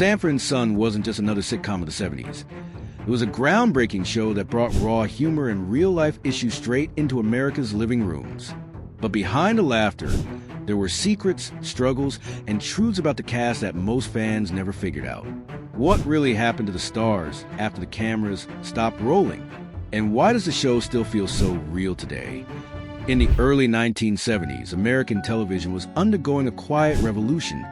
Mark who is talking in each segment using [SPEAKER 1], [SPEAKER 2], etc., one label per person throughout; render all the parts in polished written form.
[SPEAKER 1] Sanford and Son wasn't just another sitcom of the 70s. It was a groundbreaking show that brought raw humor and real-life issues straight into America's living rooms. But behind the laughter, there were secrets, struggles, and truths about the cast that most fans never figured out. What really happened to the stars after the cameras stopped rolling? And why does the show still feel so real today? In the early 1970s, American television was undergoing a quiet revolution,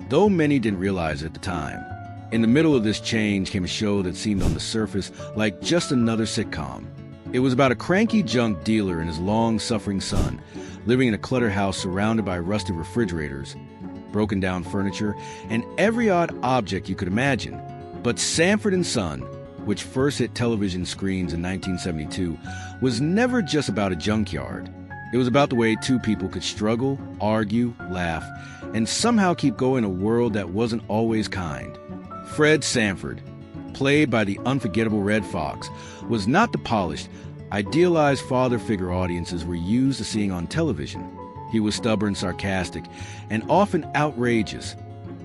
[SPEAKER 1] though many didn't realize it at the time. In the middle of this change came a show that seemed on the surface like just another sitcom. It was about a cranky junk dealer and his long-suffering son, living in a cluttered house surrounded by rusted refrigerators, broken down furniture, and every odd object you could imagine. But Sanford and Son, which first hit television screens in 1972, was never just about a junkyard. It was about the way two people could struggle, argue, laugh, and somehow keep going in a world that wasn't always kind. Fred Sanford, played by the unforgettable Redd Foxx, was not the polished, idealized father figure audiences were used to seeing on television. He was stubborn, sarcastic, and often outrageous,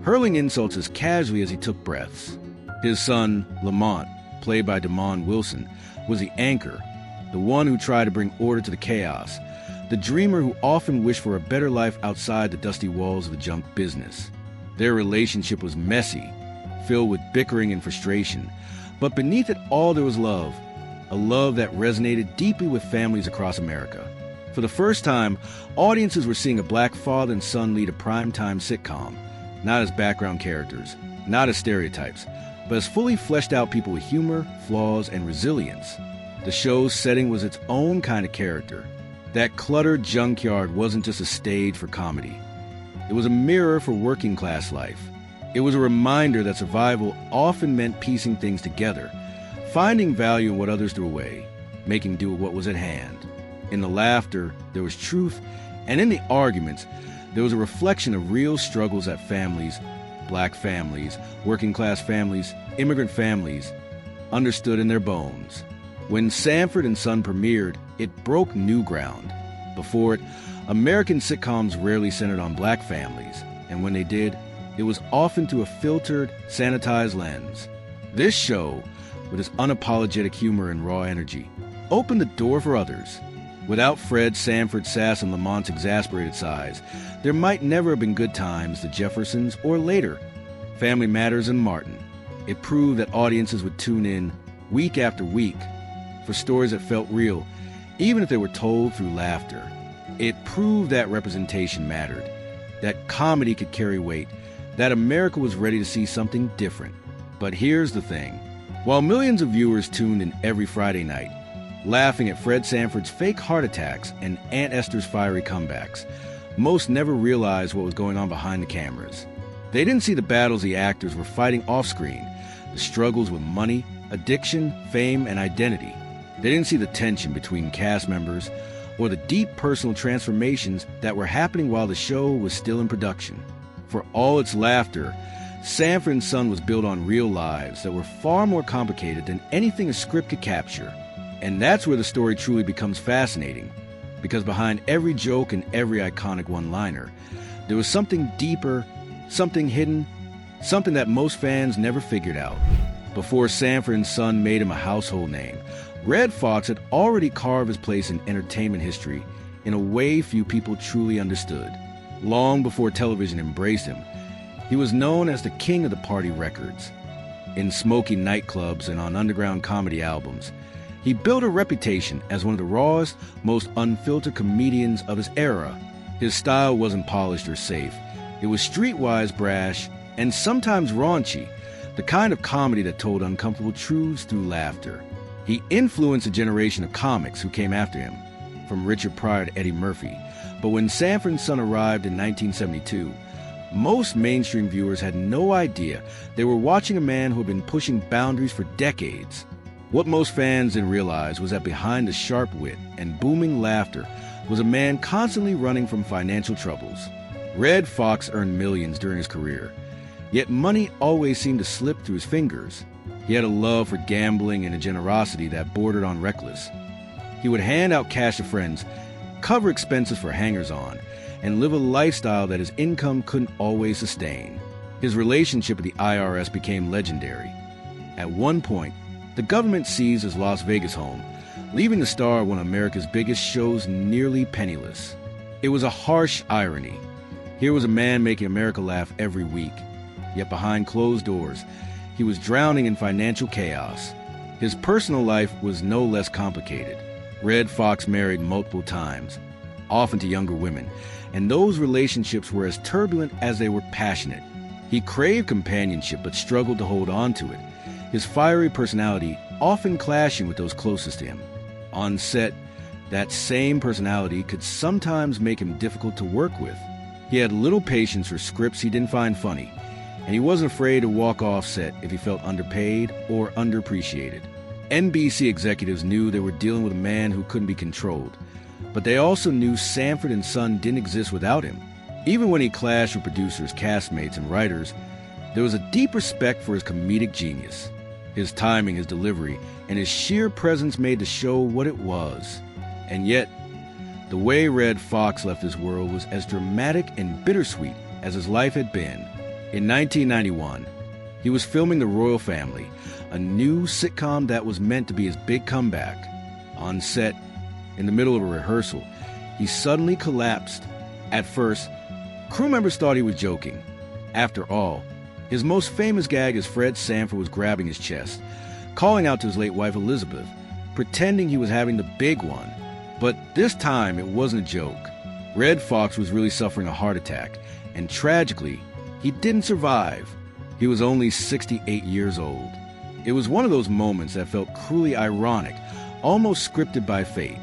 [SPEAKER 1] hurling insults as casually as he took breaths. His son, Lamont, played by Damon Wilson, was the anchor, the one who tried to bring order to the chaos, the dreamer who often wished for a better life outside the dusty walls of the junk business. Their relationship was messy, filled with bickering and frustration, but beneath it all there was love, a love that resonated deeply with families across America. For the first time, audiences were seeing a black father and son lead a primetime sitcom, not as background characters, not as stereotypes, but as fully fleshed out people with humor, flaws, and resilience. The show's setting was its own kind of character. That cluttered junkyard wasn't just a stage for comedy. It was a mirror for working class life. It was a reminder that survival often meant piecing things together, finding value in what others threw away, making do with what was at hand. In the laughter, there was truth, and in the arguments, there was a reflection of real struggles that families, black families, working class families, immigrant families, understood in their bones. When Sanford and Son premiered, it broke new ground. Before it, American sitcoms rarely centered on black families, and when they did, it was often through a filtered, sanitized lens. This show, with its unapologetic humor and raw energy, opened the door for others. Without Fred Sanford's sass and Lamont's exasperated sides, there might never have been Good Times, The Jeffersons, or later, Family Matters and Martin. It proved that audiences would tune in week after week for stories that felt real, even if they were told through laughter. It proved that representation mattered, that comedy could carry weight, that America was ready to see something different. But here's the thing. While millions of viewers tuned in every Friday night, laughing at Fred Sanford's fake heart attacks and Aunt Esther's fiery comebacks, most never realized what was going on behind the cameras. They didn't see the battles the actors were fighting off-screen, the struggles with money, addiction, fame, and identity. They didn't see the tension between cast members or the deep personal transformations that were happening while the show was still in production. For all its laughter, Sanford and Son was built on real lives that were far more complicated than anything a script could capture. And that's where the story truly becomes fascinating, because behind every joke and every iconic one-liner, there was something deeper, something hidden, something that most fans never figured out. Before Sanford and Son made him a household name, Redd Foxx had already carved his place in entertainment history in a way few people truly understood. Long before television embraced him, he was known as the king of the party records. In smoky nightclubs and on underground comedy albums, he built a reputation as one of the rawest, most unfiltered comedians of his era. His style wasn't polished or safe. It was streetwise brash and sometimes raunchy, the kind of comedy that told uncomfortable truths through laughter. He influenced a generation of comics who came after him, from Richard Pryor to Eddie Murphy. But when Sanford and Son arrived in 1972, most mainstream viewers had no idea they were watching a man who had been pushing boundaries for decades. What most fans didn't realize was that behind the sharp wit and booming laughter was a man constantly running from financial troubles. Redd Foxx earned millions during his career, yet money always seemed to slip through his fingers. He had a love for gambling and a generosity that bordered on reckless. He would hand out cash to friends, cover expenses for hangers-on, and live a lifestyle that his income couldn't always sustain. His relationship with the IRS became legendary. At one point, the government seized his Las Vegas home, leaving the star of one of America's biggest shows nearly penniless. It was a harsh irony. Here was a man making America laugh every week, yet behind closed doors, he was drowning in financial chaos. His personal life was no less complicated. Redd Foxx married multiple times, often to younger women, and those relationships were as turbulent as they were passionate. He craved companionship but struggled to hold on to it, his fiery personality often clashing with those closest to him. On set, that same personality could sometimes make him difficult to work with. He had little patience for scripts he didn't find funny, and he wasn't afraid to walk off set if he felt underpaid or underappreciated. NBC executives knew they were dealing with a man who couldn't be controlled, but they also knew Sanford and Son didn't exist without him. Even when he clashed with producers, castmates, and writers, there was a deep respect for his comedic genius. His timing, his delivery, and his sheer presence made the show what it was. And yet, the way Redd Foxx left this world was as dramatic and bittersweet as his life had been. In 1991, he was filming The Royal Family, a new sitcom that was meant to be his big comeback. On set, in the middle of a rehearsal, he suddenly collapsed. At first, crew members thought he was joking. After all, his most famous gag is Fred Sanford was grabbing his chest, calling out to his late wife Elizabeth, pretending he was having the big one. But this time, it wasn't a joke. Redd Foxx was really suffering a heart attack, and tragically, he didn't survive. He was only 68 years old. It was one of those moments that felt cruelly ironic, almost scripted by fate.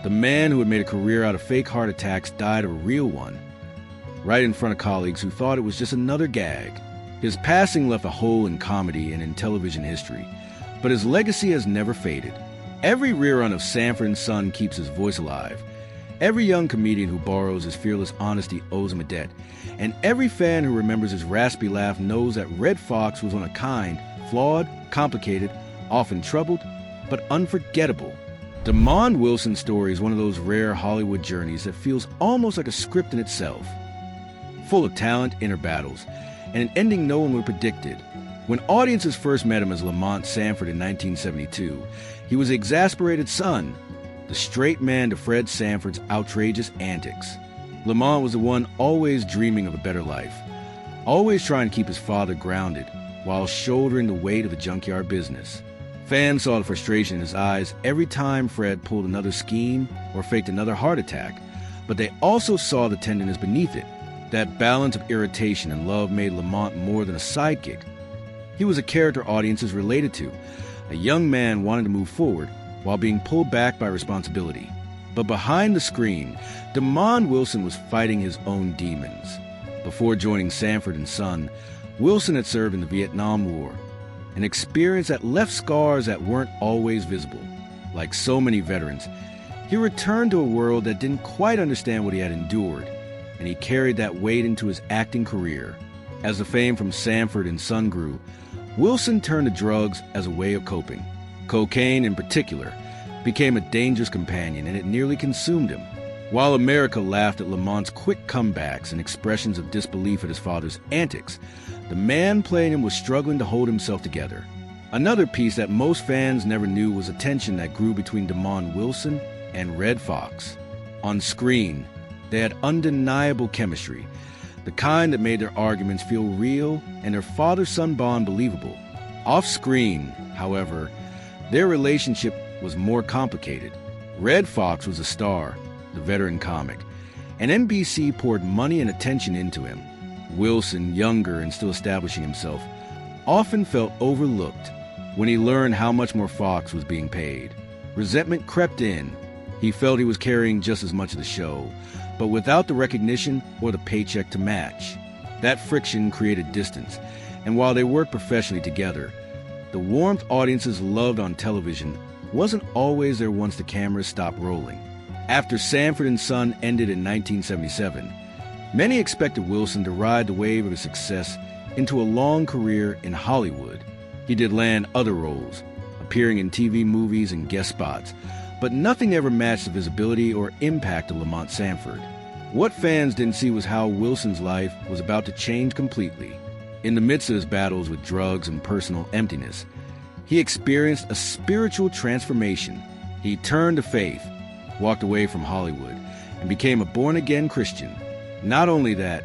[SPEAKER 1] The man who had made a career out of fake heart attacks died a real one, right in front of colleagues who thought it was just another gag. His passing left a hole in comedy and in television history, but his legacy has never faded. Every rerun of Sanford and Son keeps his voice alive. Every young comedian who borrows his fearless honesty owes him a debt, and every fan who remembers his raspy laugh knows that Redd Foxx was one of a kind, flawed, complicated, often troubled, but unforgettable. Damon Wilson's story is one of those rare Hollywood journeys that feels almost like a script in itself. Full of talent, inner battles, and an ending no one would have predicted. When audiences first met him as Lamont Sanford in 1972, he was the exasperated son, the straight man to Fred Sanford's outrageous antics. Lamont was the one always dreaming of a better life, always trying to keep his father grounded while shouldering the weight of the junkyard business. Fans saw the frustration in his eyes every time Fred pulled another scheme or faked another heart attack, but they also saw the tenderness beneath it. That balance of irritation and love made Lamont more than a sidekick. He was a character audiences related to, a young man wanting to move forward while being pulled back by responsibility. But behind the screen, Damon Wilson was fighting his own demons. Before joining Sanford and Son, Wilson had served in the Vietnam War, an experience that left scars that weren't always visible. Like so many veterans, he returned to a world that didn't quite understand what he had endured, and he carried that weight into his acting career. As the fame from Sanford and Son grew, Wilson turned to drugs as a way of coping. Cocaine, in particular, became a dangerous companion, and it nearly consumed him. While America laughed at Lamont's quick comebacks and expressions of disbelief at his father's antics, the man playing him was struggling to hold himself together. Another piece that most fans never knew was the tension that grew between Damon Wilson and Redd Foxx. On screen, they had undeniable chemistry, the kind that made their arguments feel real and their father-son bond believable. Off-screen, however, their relationship was more complicated. Redd Foxx was a star, the veteran comic, and NBC poured money and attention into him. Wilson, younger and still establishing himself, often felt overlooked when he learned how much more Fox was being paid. Resentment crept in. He felt he was carrying just as much of the show, but without the recognition or the paycheck to match. That friction created distance, and while they worked professionally together, the warmth audiences loved on television wasn't always there once the cameras stopped rolling. After Sanford and Son ended in 1977, many expected Wilson to ride the wave of his success into a long career in Hollywood. He did land other roles, appearing in TV movies and guest spots, but nothing ever matched the visibility or impact of Lamont Sanford. What fans didn't see was how Wilson's life was about to change completely. In the midst of his battles with drugs and personal emptiness, he experienced a spiritual transformation. He turned to faith, walked away from Hollywood, and became a born-again Christian. Not only that,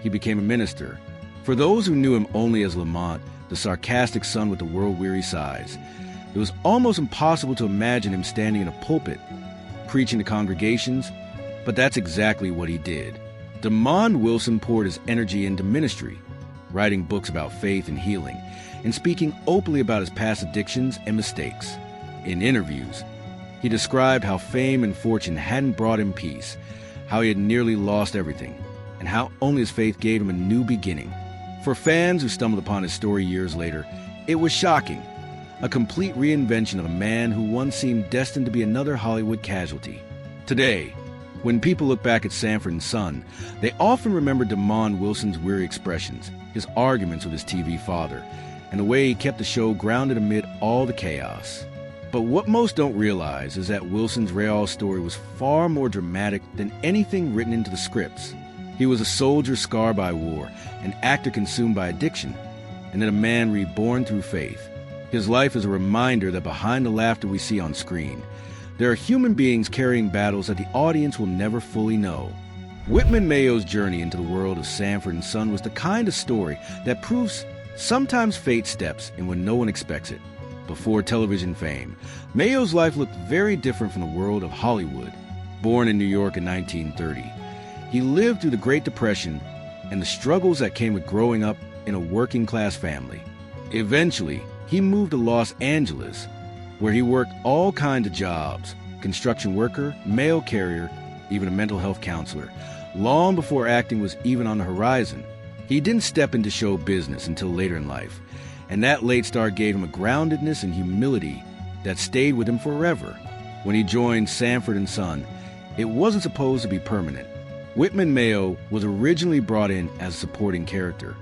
[SPEAKER 1] he became a minister. For those who knew him only as Lamont, the sarcastic son with the world-weary sighs, it was almost impossible to imagine him standing in a pulpit, preaching to congregations, but that's exactly what he did. DeMond Wilson poured his energy into ministry, writing books about faith and healing, and speaking openly about his past addictions and mistakes. In interviews, he described how fame and fortune hadn't brought him peace, how he had nearly lost everything, and how only his faith gave him a new beginning. For fans who stumbled upon his story years later, it was shocking. A complete reinvention of a man who once seemed destined to be another Hollywood casualty. Today, when people look back at Sanford and Son, they often remember DeMond Wilson's weary expressions, his arguments with his TV father, and the way he kept the show grounded amid all the chaos. But what most don't realize is that Wilson's real story was far more dramatic than anything written into the scripts. He was a soldier scarred by war, an actor consumed by addiction, and then a man reborn through faith. His life is a reminder that behind the laughter we see on screen, there are human beings carrying battles that the audience will never fully know. Whitman Mayo's journey into the world of Sanford and Son was the kind of story that proves sometimes fate steps in when no one expects it. Before television fame, Mayo's life looked very different from the world of Hollywood. Born in New York in 1930, he lived through the Great Depression and the struggles that came with growing up in a working-class family. Eventually, he moved to Los Angeles, where he worked all kinds of jobs: construction worker, mail carrier, even a mental health counselor. Long before acting was even on the horizon, he didn't step into show business until later in life, and that late start gave him a groundedness and humility that stayed with him forever. When he joined Sanford and Son, it wasn't supposed to be permanent. Whitman Mayo was originally brought in as a supporting character,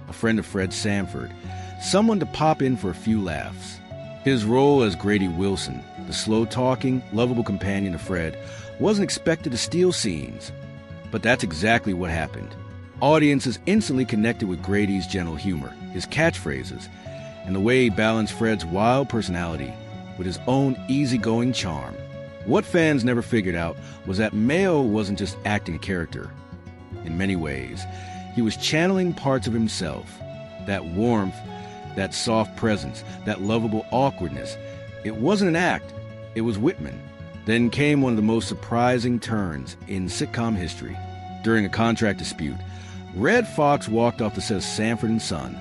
[SPEAKER 1] a friend of Fred Sanford, someone to pop in for a few laughs. His role as Grady Wilson, the slow-talking, lovable companion of Fred, wasn't expected to steal scenes. But that's exactly what happened. Audiences instantly connected with Grady's gentle humor, his catchphrases, and the way he balanced Fred's wild personality with his own easygoing charm. What fans never figured out was that Mayo wasn't just acting a character. In many ways, he was channeling parts of himself. That warmth, that soft presence, that lovable awkwardness. It wasn't an act, it was Whitman. Then came one of the most surprising turns in sitcom history. During a contract dispute, Redd Foxx walked off the set of Sanford and Son,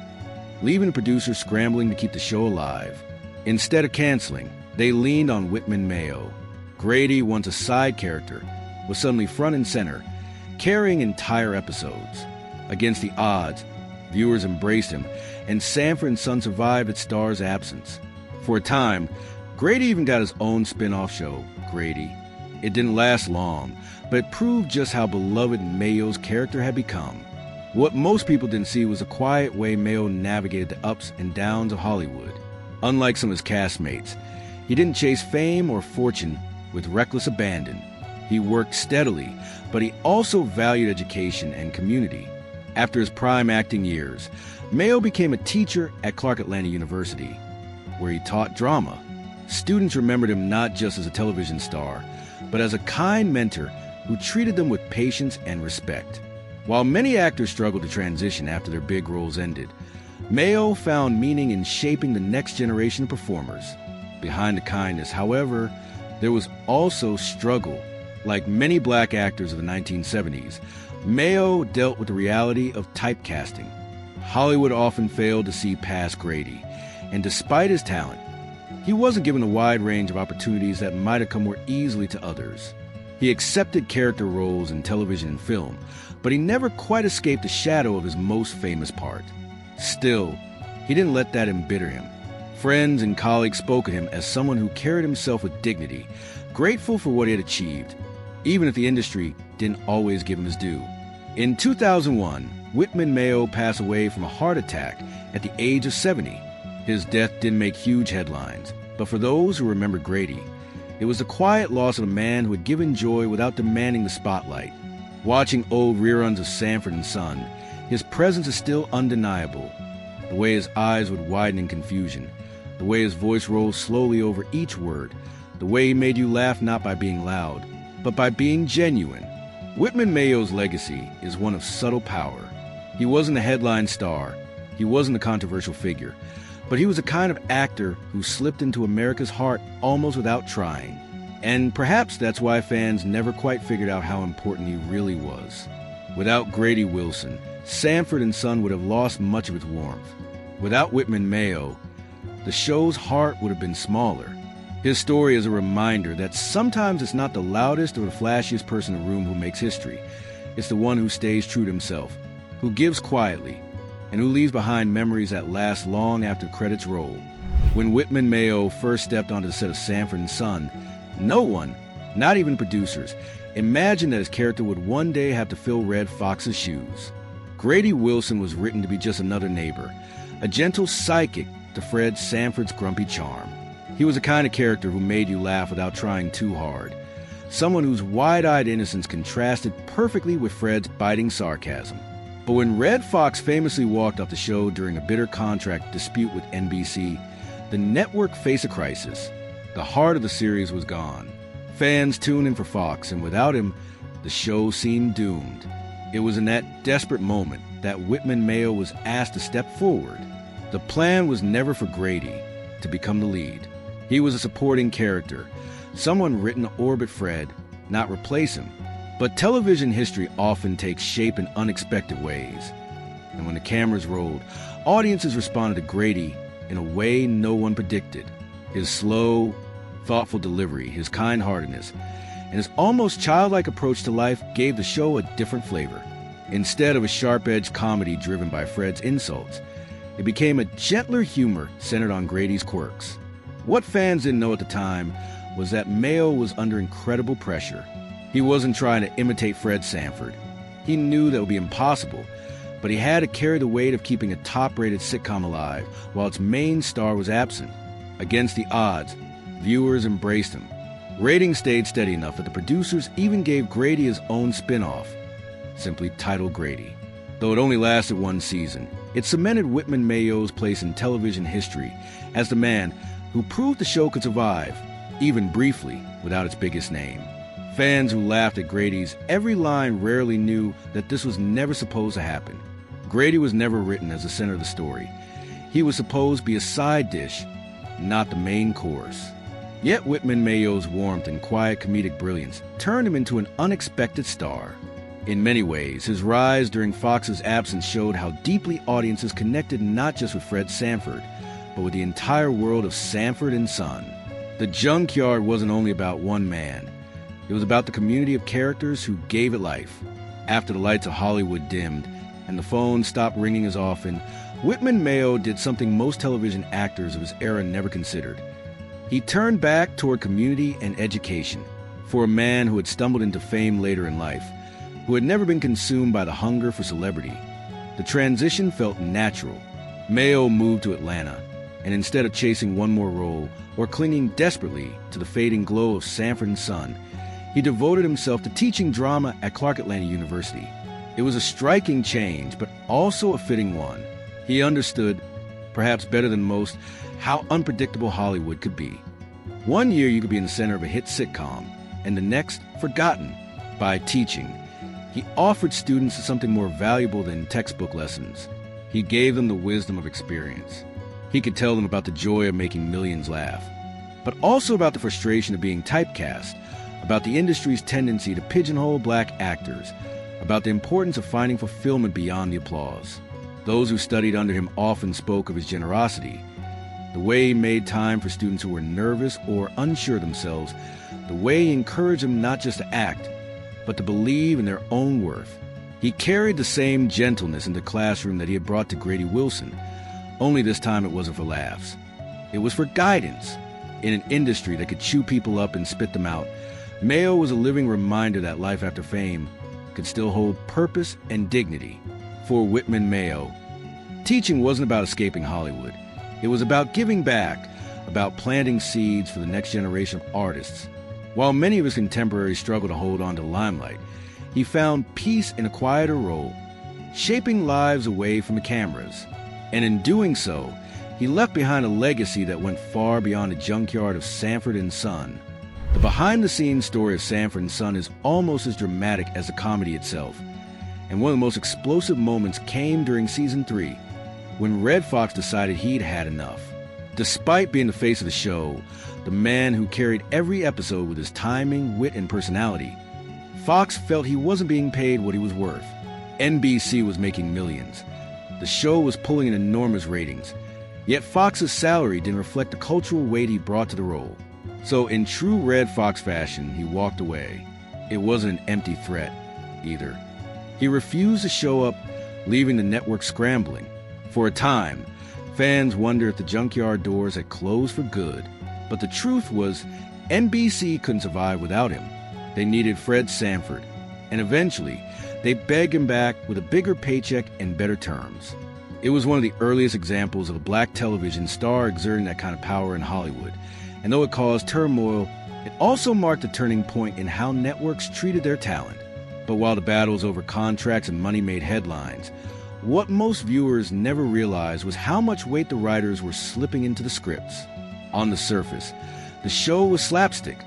[SPEAKER 1] leaving the producers scrambling to keep the show alive. Instead of canceling, they leaned on Whitman Mayo. Grady, once a side character, was suddenly front and center, carrying entire episodes. Against the odds, viewers embraced him, and Sanford and Son survived its star's absence. For a time, Grady even got his own spin-off show, Grady. It didn't last long, but it proved just how beloved Mayo's character had become. What most people didn't see was the quiet way Mayo navigated the ups and downs of Hollywood. Unlike some of his castmates, he didn't chase fame or fortune with reckless abandon. He worked steadily, but he also valued education and community. After his prime acting years, Mayo became a teacher at Clark Atlanta University, where he taught drama. Students remembered him not just as a television star, but as a kind mentor who treated them with patience and respect. While many actors struggled to transition after their big roles ended, Mayo found meaning in shaping the next generation of performers. Behind the kindness, however, there was also struggle. Like many black actors of the 1970s, Mayo dealt with the reality of typecasting. Hollywood often failed to see past Grady, and despite his talent, he wasn't given a wide range of opportunities that might have come more easily to others. He accepted character roles in television and film, but he never quite escaped the shadow of his most famous part. Still, he didn't let that embitter him. Friends and colleagues spoke of him as someone who carried himself with dignity, grateful for what he had achieved, even if the industry didn't always give him his due. In 2001, Whitman Mayo passed away from a heart attack at the age of 70. His death didn't make huge headlines, but for those who remembered Grady, it was the quiet loss of a man who had given joy without demanding the spotlight. Watching old reruns of Sanford and Son, his presence is still undeniable. The way his eyes would widen in confusion, the way his voice rolled slowly over each word, the way he made you laugh not by being loud, but by being genuine. Whitman Mayo's legacy is one of subtle power. He wasn't a headline star, he wasn't a controversial figure, but he was a kind of actor who slipped into America's heart almost without trying. And perhaps that's why fans never quite figured out how important he really was. Without Grady Wilson, Sanford and Son would have lost much of its warmth. Without Whitman Mayo, the show's heart would have been smaller. His story is a reminder that sometimes it's not the loudest or the flashiest person in the room who makes history. It's the one who stays true to himself, who gives quietly, and who leaves behind memories that last long after credits roll. When Whitman Mayo first stepped onto the set of Sanford and Son, no one, not even producers, imagined that his character would one day have to fill Redd Foxx's shoes. Grady Wilson was written to be just another neighbor, a gentle psychic to Fred Sanford's grumpy charm. He was a kind of character who made you laugh without trying too hard, someone whose wide-eyed innocence contrasted perfectly with Fred's biting sarcasm. But when Redd Foxx famously walked off the show during a bitter contract dispute with NBC, the network faced a crisis. The heart of the series was gone. Fans tuned in for Foxx, and without him, the show seemed doomed. It was in that desperate moment that Whitman Mayo was asked to step forward. The plan was never for Grady to become the lead. He was a supporting character, someone written to orbit Fred, not replace him. But television history often takes shape in unexpected ways. And when the cameras rolled, audiences responded to Grady in a way no one predicted. His slow, thoughtful delivery, his kind-heartedness, and his almost childlike approach to life gave the show a different flavor. Instead of a sharp-edged comedy driven by Fred's insults, it became a gentler humor centered on Grady's quirks. What fans didn't know at the time was that Mayo was under incredible pressure. He wasn't trying to imitate Fred Sanford. He knew that would be impossible, but he had to carry the weight of keeping a top-rated sitcom alive while its main star was absent. Against the odds, viewers embraced him. Ratings stayed steady enough that the producers even gave Grady his own spin-off, simply titled Grady. Though it only lasted one season, it cemented Whitman Mayo's place in television history as the man who proved the show could survive, even briefly, without its biggest name. Fans who laughed at Grady's every line rarely knew that this was never supposed to happen. Grady was never written as the center of the story. He was supposed to be a side dish, not the main course. Yet Whitman Mayo's warmth and quiet comedic brilliance turned him into an unexpected star. In many ways, his rise during Fox's absence showed how deeply audiences connected not just with Fred Sanford, but with the entire world of Sanford and Son. The Junkyard wasn't only about one man. It was about the community of characters who gave it life. After the lights of Hollywood dimmed and the phone stopped ringing as often, Whitman Mayo did something most television actors of his era never considered. He turned back toward community and education. For a man who had stumbled into fame later in life, who had never been consumed by the hunger for celebrity, the transition felt natural. Mayo moved to Atlanta, and instead of chasing one more role or clinging desperately to the fading glow of Sanford and Son, he devoted himself to teaching drama at Clark Atlanta University. It was a striking change, but also a fitting one. He understood, perhaps better than most, how unpredictable Hollywood could be. One year you could be in the center of a hit sitcom, and the next, forgotten. By teaching, he offered students something more valuable than textbook lessons. He gave them the wisdom of experience. He could tell them about the joy of making millions laugh, but also about the frustration of being typecast, about the industry's tendency to pigeonhole black actors, about the importance of finding fulfillment beyond the applause. Those who studied under him often spoke of his generosity, the way he made time for students who were nervous or unsure of themselves, the way he encouraged them not just to act, but to believe in their own worth. He carried the same gentleness into the classroom that he had brought to Grady Wilson, only this time it wasn't for laughs. It was for guidance. In an industry that could chew people up and spit them out, Mayo was a living reminder that life after fame could still hold purpose and dignity. For Whitman Mayo, teaching wasn't about escaping Hollywood. It was about giving back, about planting seeds for the next generation of artists. While many of his contemporaries struggled to hold on to the limelight, he found peace in a quieter role. shaping lives away from the cameras. And in doing so, he left behind a legacy that went far beyond the junkyard of Sanford and Son. The behind-the-scenes story of Sanford and Son is almost as dramatic as the comedy itself. And one of the most explosive moments came during season 3, when Redd Foxx decided he'd had enough. Despite being the face of the show, the man who carried every episode with his timing, wit, and personality, Foxx felt he wasn't being paid what he was worth. NBC was making millions. The show was pulling in enormous ratings. Yet Foxx's salary didn't reflect the cultural weight he brought to the role. So in true Redd Foxx fashion, he walked away. It wasn't an empty threat, either. He refused to show up, leaving the network scrambling. For a time, fans wondered if the junkyard doors had closed for good. But the truth was, NBC couldn't survive without him. They needed Fred Sanford. And eventually, they begged him back with a bigger paycheck and better terms. It was one of the earliest examples of a black television star exerting that kind of power in Hollywood. And though it caused turmoil, it also marked a turning point in how networks treated their talent. But while the battles over contracts and money made headlines, what most viewers never realized was how much weight the writers were slipping into the scripts. On the surface, the show was slapstick.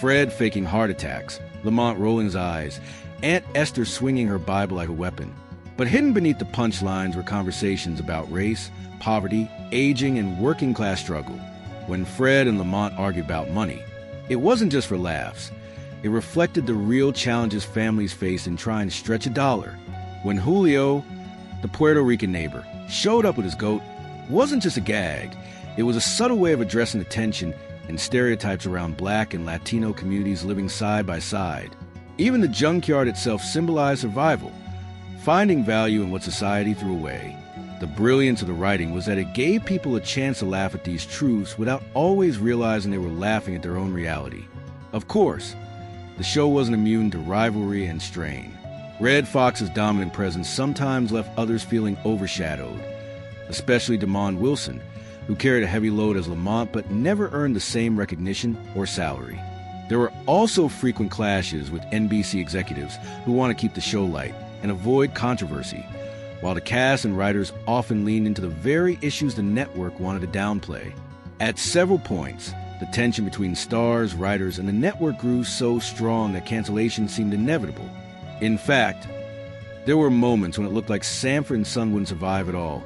[SPEAKER 1] Fred faking heart attacks, Lamont rolling his eyes, Aunt Esther swinging her Bible like a weapon. But hidden beneath the punchlines were conversations about race, poverty, aging, and working class struggle. When Fred and Lamont argued about money, it wasn't just for laughs. It reflected the real challenges families face in trying to stretch a dollar. When Julio, the Puerto Rican neighbor, showed up with his goat, it wasn't just a gag. It was a subtle way of addressing the tension and stereotypes around black and Latino communities living side by side. Even the junkyard itself symbolized survival, finding value in what society threw away. The brilliance of the writing was that it gave people a chance to laugh at these truths without always realizing they were laughing at their own reality. Of course, the show wasn't immune to rivalry and strain. Redd Foxx's dominant presence sometimes left others feeling overshadowed, especially Damon Wilson, who carried a heavy load as Lamont but never earned the same recognition or salary. There were also frequent clashes with NBC executives who want to keep the show light and avoid controversy, while the cast and writers often leaned into the very issues the network wanted to downplay. At several points, the tension between stars, writers, and the network grew so strong that cancellation seemed inevitable. In fact, there were moments when it looked like Sanford and Son wouldn't survive at all,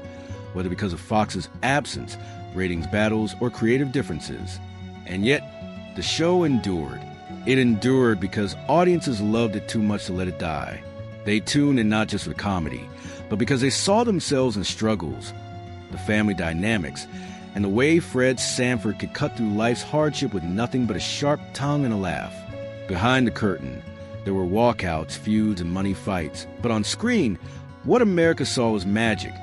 [SPEAKER 1] whether because of Fox's absence, ratings battles, or creative differences. And yet, the show endured. It endured because audiences loved it too much to let it die. They tuned in not just for the comedy, but because they saw themselves in struggles, the family dynamics, and the way Fred Sanford could cut through life's hardship with nothing but a sharp tongue and a laugh. Behind the curtain, there were walkouts, feuds, and money fights. But on screen, what America saw was magic,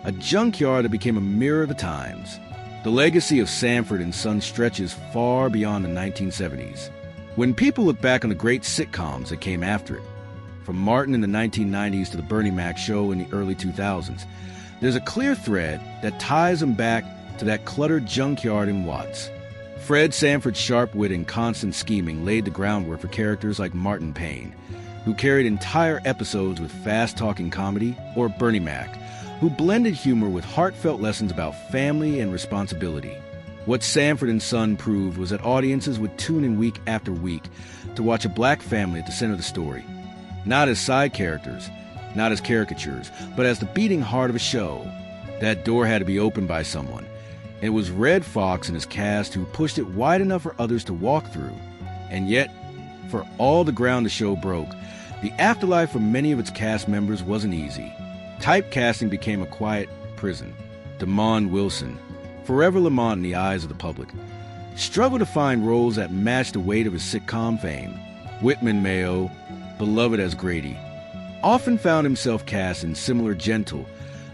[SPEAKER 1] a junkyard that became a mirror of the times. The legacy of Sanford and Son stretches far beyond the 1970s. When people look back on the great sitcoms that came after it, from Martin in the 1990s to the Bernie Mac show in the early 2000s, there's a clear thread that ties them back to that cluttered junkyard in Watts. Fred Sanford's sharp wit and constant scheming laid the groundwork for characters like Martin Payne, who carried entire episodes with fast-talking comedy, or Bernie Mac, who blended humor with heartfelt lessons about family and responsibility. What Sanford and Son proved was that audiences would tune in week after week to watch a black family at the center of the story, not as side characters, not as caricatures, but as the beating heart of a show. That door had to be opened by someone. It was Redd Foxx and his cast who pushed it wide enough for others to walk through. And yet, for all the ground the show broke, the afterlife for many of its cast members wasn't easy. Typecasting became a quiet prison. Damon Wilson, forever Lamont in the eyes of the public, struggled to find roles that matched the weight of his sitcom fame. Whitman Mayo, beloved as Grady, often found himself cast in similar gentle,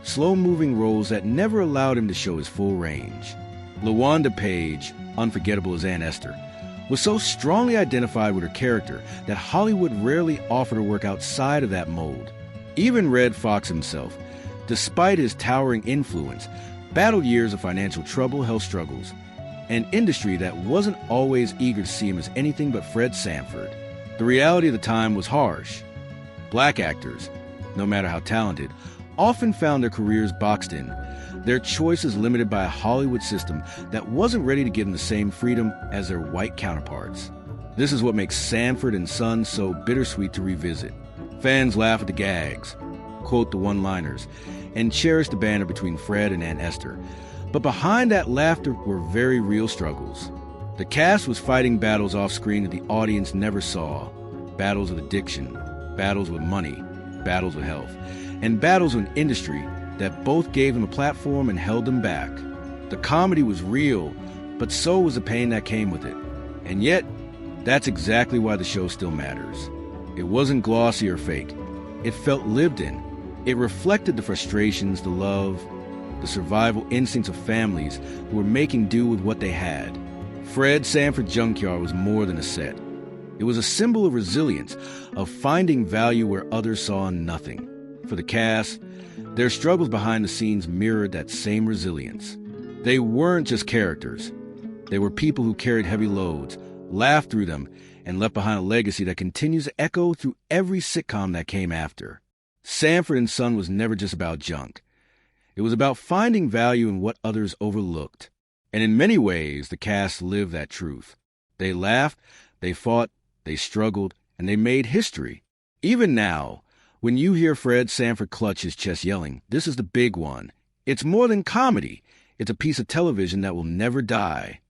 [SPEAKER 1] slow-moving roles that never allowed him to show his full range. LaWanda Page, unforgettable as Aunt Esther, was so strongly identified with her character that Hollywood rarely offered her work outside of that mold. Even Redd Foxx himself, despite his towering influence, battled years of financial trouble, health struggles, an industry that wasn't always eager to see him as anything but Fred Sanford. The reality of the time was harsh. Black actors, no matter how talented, often found their careers boxed in, their choices limited by a Hollywood system that wasn't ready to give them the same freedom as their white counterparts. This is what makes Sanford and Son so bittersweet to revisit. Fans laugh at the gags, quote the one-liners, and cherish the banter between Fred and Aunt Esther. But behind that laughter were very real struggles. The cast was fighting battles off-screen that the audience never saw. Battles with addiction, battles with money, battles with health, and battles with an industry that both gave them a platform and held them back. The comedy was real, but so was the pain that came with it. And yet, that's exactly why the show still matters. It wasn't glossy or fake. It felt lived in. It reflected the frustrations, the love, the survival instincts of families who were making do with what they had. Fred Sanford's Junkyard was more than a set. It was a symbol of resilience, of finding value where others saw nothing. For the cast, their struggles behind the scenes mirrored that same resilience. They weren't just characters. They were people who carried heavy loads, laughed through them, and left behind a legacy that continues to echo through every sitcom that came after. Sanford and Son was never just about junk. It was about finding value in what others overlooked. And in many ways, the cast lived that truth. They laughed, they fought, they struggled, and they made history. Even now, when you hear Fred Sanford clutch his chest yelling, "This is the big one," it's more than comedy. It's a piece of television that will never die.